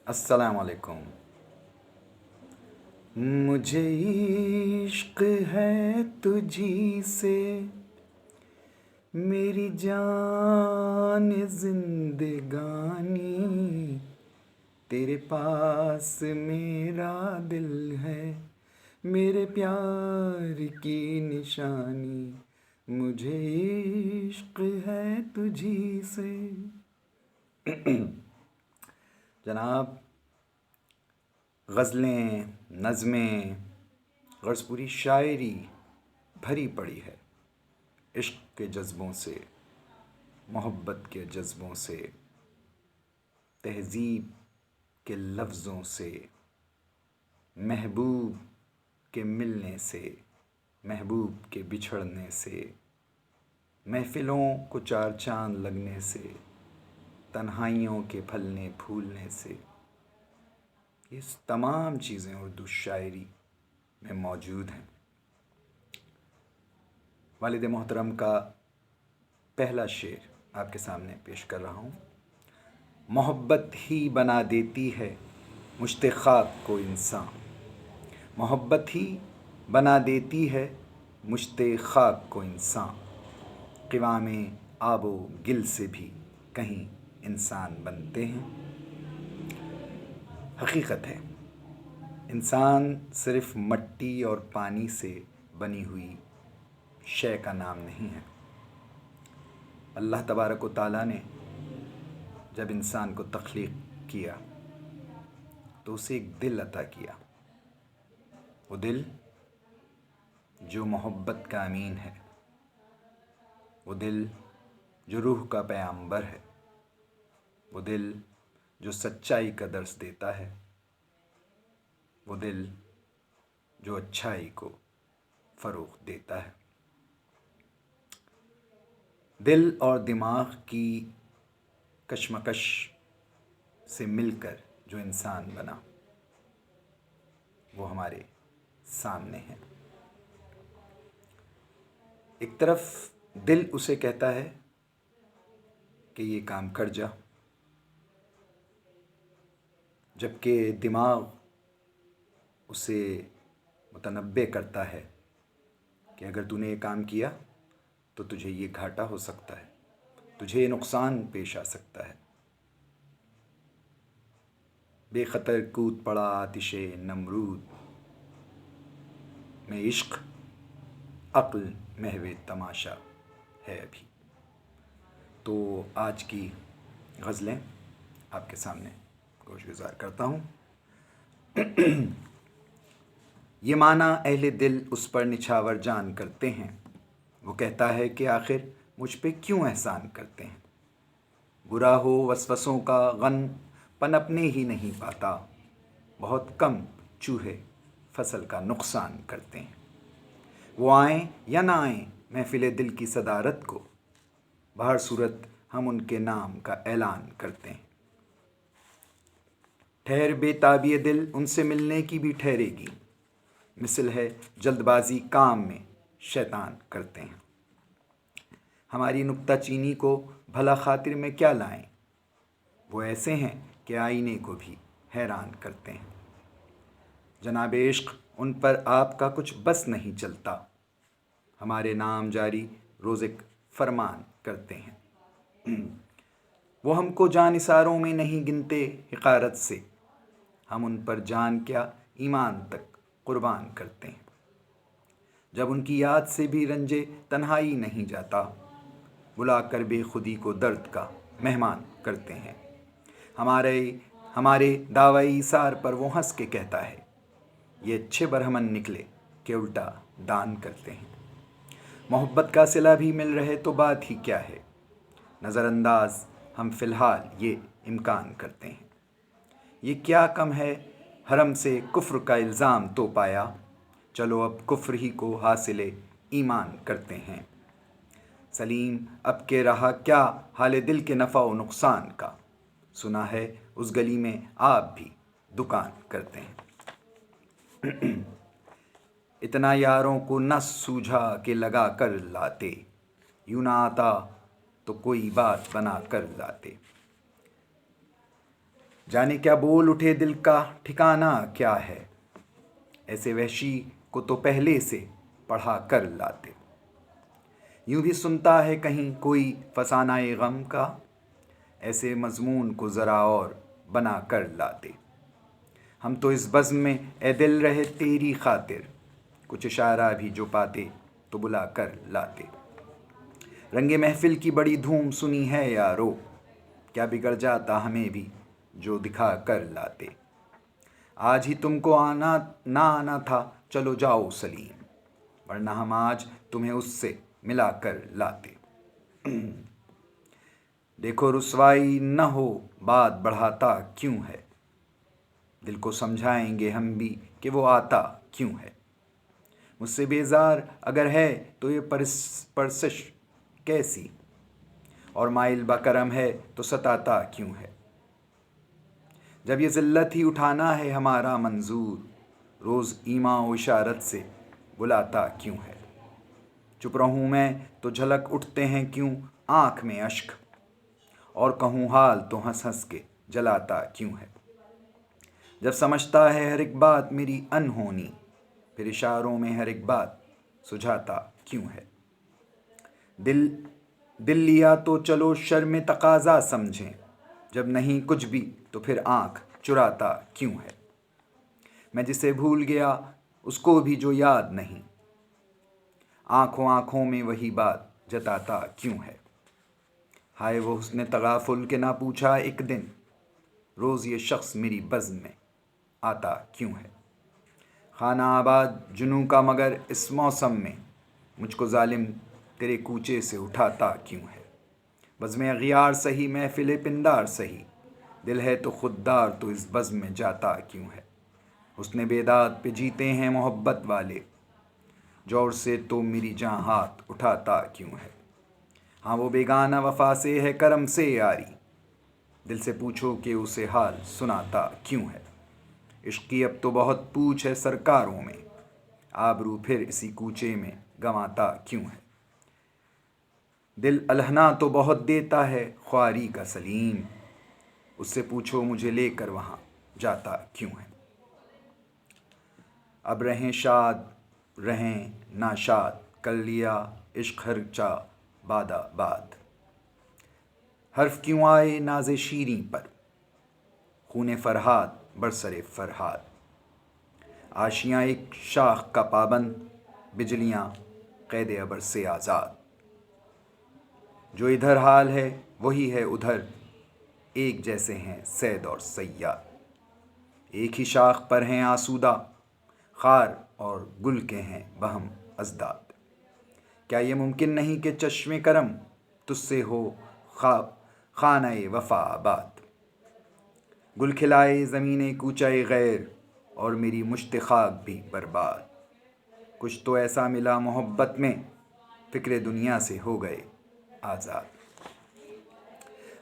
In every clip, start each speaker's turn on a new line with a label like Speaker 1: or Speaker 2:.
Speaker 1: السلام علیکم۔ مجھے عشق ہے تجھی سے، میری جان زندگانی، تیرے پاس میرا دل ہے، میرے پیار کی نشانی، مجھے عشق ہے تجھی سے۔ جناب، غزلیں، نظمیں، غرض پوری شاعری بھری پڑی ہے عشق کے جذبوں سے، محبت کے جذبوں سے، تہذیب کے لفظوں سے، محبوب کے ملنے سے، محبوب کے بچھڑنے سے، محفلوں کو چار چاند لگنے سے، تنہائیوں کے پھلنے پھولنے سے، یہ تمام چیزیں اردو شاعری میں موجود ہیں۔ والد محترم کا پہلا شعر آپ کے سامنے پیش کر رہا ہوں۔ محبت ہی بنا دیتی ہے مشت خاک کو انسان، محبت ہی بنا دیتی ہے مشت خاک کو انسان، قوام آب و گل سے بھی کہیں انسان بنتے ہیں۔ حقیقت ہے، انسان صرف مٹی اور پانی سے بنی ہوئی شے کا نام نہیں ہے۔ اللہ تبارک و تعالیٰ نے جب انسان کو تخلیق کیا تو اسے ایک دل عطا کیا، وہ دل جو محبت کا امین ہے، وہ دل جو روح کا پیغمبر ہے، وہ دل جو سچائی کا درس دیتا ہے، وہ دل جو اچھائی کو فروغ دیتا ہے۔ دل اور دماغ کی کشمکش سے مل کر جو انسان بنا وہ ہمارے سامنے ہے۔ ایک طرف دل اسے کہتا ہے کہ یہ کام کر جا، جبکہ دماغ اسے متنبع کرتا ہے کہ اگر تو نے یہ کام کیا تو تجھے یہ گھاٹا ہو سکتا ہے، تجھے یہ نقصان پیش آ سکتا ہے۔ بے خطر کود پڑا آتش نمرود میں عشق، عقل محو تماشا ہے ابھی۔ تو آج کی غزلیں آپ کے سامنے گوش گزار کرتا ہوں۔ یہ معنی اہل دل اس پر نچھاور جان کرتے ہیں، وہ کہتا ہے کہ آخر مجھ پہ کیوں احسان کرتے ہیں۔ برا ہو وسوسوں کا غن پنپنے ہی نہیں پاتا، بہت کم چوہے فصل کا نقصان کرتے ہیں۔ وہ آئیں یا نہ آئیں محفل دل کی صدارت کو، بہر صورت ہم ان کے نام کا اعلان کرتے ہیں۔ ٹھہر بے تابی دل ان سے ملنے کی بھی ٹھہرے گی، مثل ہے جلد بازی کام میں شیطان کرتے ہیں۔ ہماری نکتہ چینی کو بھلا خاطر میں کیا لائیں، وہ ایسے ہیں کہ آئینے کو بھی حیران کرتے ہیں۔ جناب عشق ان پر آپ کا کچھ بس نہیں چلتا، ہمارے نام جاری روزک فرمان کرتے ہیں۔ وہ ہم کو جان نثاروں میں نہیں گنتے حقارت سے، ہم ان پر جان کیا ایمان تک قربان کرتے ہیں۔ جب ان کی یاد سے بھی رنجے تنہائی نہیں جاتا، بلا کر بے خودی کو درد کا مہمان کرتے ہیں۔ ہمارے دعوی ایثار پر وہ ہنس کے کہتا ہے، یہ اچھے برہمن نکلے کہ الٹا دان کرتے ہیں۔ محبت کا صلہ بھی مل رہے تو بات ہی کیا ہے، نظر انداز ہم فی الحال یہ امکان کرتے ہیں۔ یہ کیا کم ہے حرم سے کفر کا الزام تو پایا، چلو اب کفر ہی کو حاصل ایمان کرتے ہیں۔ سلیم اب کے رہا کیا حال دل کے نفع و نقصان کا، سنا ہے اس گلی میں آپ بھی دکان کرتے ہیں۔ اتنا یاروں کو نہ سوجھا کہ لگا کر لاتے، یوں نہ آتا تو کوئی بات بنا کر لاتے۔ جانے کیا بول اٹھے دل کا ٹھکانہ کیا ہے، ایسے وحشی کو تو پہلے سے پڑھا کر لاتے۔ یوں بھی سنتا ہے کہیں کوئی فسانہ غم کا، ایسے مضمون کو ذرا اور بنا کر لاتے۔ ہم تو اس بزم میں اے دل رہے تیری خاطر، کچھ اشارہ بھی جو پاتے تو بلا کر لاتے۔ رنگ محفل کی بڑی دھوم سنی ہے یارو، کیا بگڑ جاتا ہمیں بھی جو دکھا کر لاتے۔ آج ہی تم کو نہ آنا تھا چلو جاؤ سلیم، ورنہ ہم آج تمہیں اس سے ملا کر لاتے۔ دیکھو رسوائی نہ ہو بات بڑھاتا کیوں ہے، دل کو سمجھائیں گے ہم بھی کہ وہ آتا کیوں ہے۔ مجھ سے بیزار اگر ہے تو یہ پرسش کیسی، اور مائل بکرم ہے تو ستاتا کیوں ہے۔ جب یہ ذلت ہی اٹھانا ہے ہمارا منظور، روز ایما و اشارت سے بلاتا کیوں ہے۔ چپ رہوں میں تو جھلک اٹھتے ہیں کیوں آنکھ میں اشک، اور کہوں حال تو ہنس ہنس کے جلاتا کیوں ہے۔ جب سمجھتا ہے ہر ایک بات میری انہونی، پھر اشاروں میں ہر ایک بات سجھاتا کیوں ہے۔ دل لیا تو چلو شرم تقاضا سمجھیں، جب نہیں کچھ بھی تو پھر آنکھ چراتا کیوں ہے۔ میں جسے بھول گیا اس کو بھی جو یاد نہیں، آنکھوں میں وہی بات جتاتا کیوں ہے۔ ہائے وہ حسن تغافل کے نہ پوچھا ایک دن، روز یہ شخص میری بزم میں آتا کیوں ہے۔ خانہ آباد جنوں کا مگر اس موسم میں، مجھ کو ظالم تیرے کوچے سے اٹھاتا کیوں ہے۔ بزم اغیار سہی محفل پندار سہی، دل ہے تو خوددار تو اس بزم میں جاتا کیوں ہے۔ حسن بیداد پہ جیتے ہیں محبت والے، جور سے تو میری جاں ہاتھ اٹھاتا کیوں ہے۔ ہاں وہ بیگانہ وفا سے ہے کرم سے یاری، دل سے پوچھو کہ اسے حال سناتا کیوں ہے۔ عشق کی اب تو بہت پوچھ ہے سرکاروں میں، آبرو پھر اسی کوچے میں گنواتا کیوں ہے۔ دل الہنا تو بہت دیتا ہے خواری کا سلیم، اس سے پوچھو مجھے لے کر وہاں جاتا کیوں ہے۔ اب رہیں شاد رہیں ناشاد کر لیا عشق ہر چا بادہ باد، حرف کیوں آئے ناز شیریں پر، خون فرہاد برسر فرہاد۔ آشیاں ایک شاخ کا پابند، بجلیاں قید ابر سے آزاد۔ جو ادھر حال ہے وہی ہے ادھر، ایک جیسے ہیں صید اور صیاد۔ ایک ہی شاخ پر ہیں آسودہ، خار اور گل کے ہیں بہم ازداد۔ کیا یہ ممکن نہیں کہ چشم کرم تجھ سے ہو خانہ وفا آباد۔ گل کھلائے زمین کوچہ غیر، اور میری مشت خاک بھی برباد۔ کچھ تو ایسا ملا محبت میں، فکر دنیا سے ہو گئے آزاد۔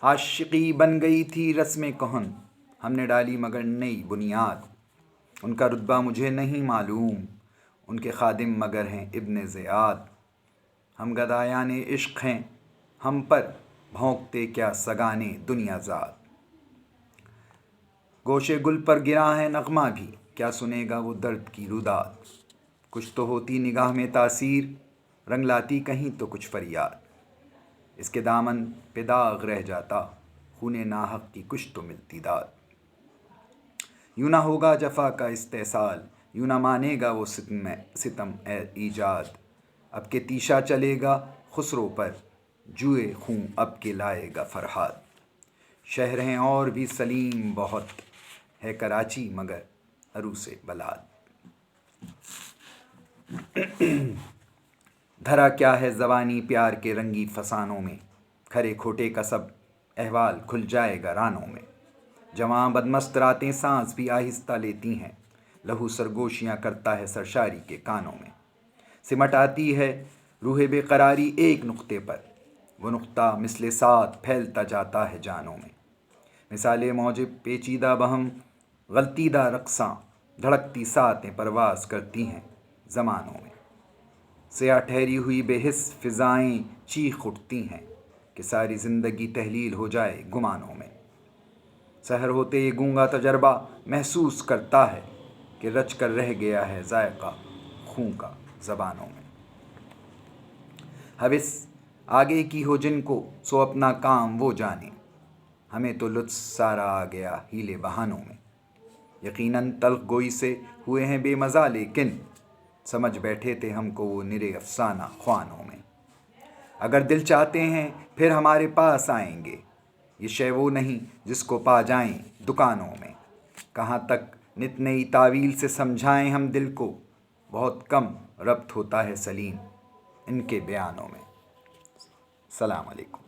Speaker 1: عاشقی بن گئی تھی رسم کہن، ہم نے ڈالی مگر نئی بنیاد۔ ان کا رتبہ مجھے نہیں معلوم، ان کے خادم مگر ہیں ابن زیاد۔ ہم گدایان عشق ہیں ہم پر بھونکتے کیا سگانے دنیا زاد۔ گوشے گل پر گرا ہے نغمہ بھی، کیا سنے گا وہ درد کی روداد۔ کچھ تو ہوتی نگاہ میں تاثیر، رنگ لاتی کہیں تو کچھ فریاد۔ اس کے دامن پہ داغ رہ جاتا، خون ناحق کی کچھ تو ملتی داد۔ یوں نہ ہوگا جفا کا استحصال، یوں نہ مانے گا وہ ستم ایجاد۔ اب کے تیشا چلے گا خسرو پر، جوئے خوں اب کے لائے گا فرہاد۔ شہر ہیں اور بھی سلیم بہت، ہے کراچی مگر عروس بلاد۔ دھرا کیا ہے زبانی پیار کے رنگی فسانوں میں، کھرے کھوٹے کا سب احوال کھل جائے گا رانوں میں۔ جواں بدمست راتیں سانس بھی آہستہ لیتی ہیں، لہو سرگوشیاں کرتا ہے سرشاری کے کانوں میں۔ سمٹ آتی ہے روح بے قراری ایک نقطے پر، وہ نقطہ مثل سات پھیلتا جاتا ہے جانوں میں۔ مثال موج پیچیدہ بہم غلطیدہ رقصاں، دھڑکتی ساتیں پرواز کرتی ہیں زمانوں میں۔ سیاہ ٹھہری ہوئی بے حس فضائیں چیخ اٹھتی ہیں، کہ ساری زندگی تحلیل ہو جائے گمانوں میں۔ سحر ہوتے یہ گونگا تجربہ محسوس کرتا ہے کہ رچ کر رہ گیا ہے ذائقہ خون کا زبانوں میں۔ حوث آگے کی ہو جن کو سو اپنا کام وہ جانے، ہمیں تو لطف سارا آ گیا ہیلے بہانوں میں۔ یقیناً تلخ گوئی سے ہوئے ہیں بے مزہ، لیکن سمجھ بیٹھے تھے ہم کو وہ نرے افسانہ خوانوں میں۔ اگر دل چاہتے ہیں پھر ہمارے پاس آئیں گے، یہ شے وہ نہیں جس کو پا جائیں دکانوں میں۔ کہاں تک نت نئی تعویل سے سمجھائیں ہم دل کو، بہت کم ربط ہوتا ہے سلیم ان کے بیانوں میں۔ السلام علیکم۔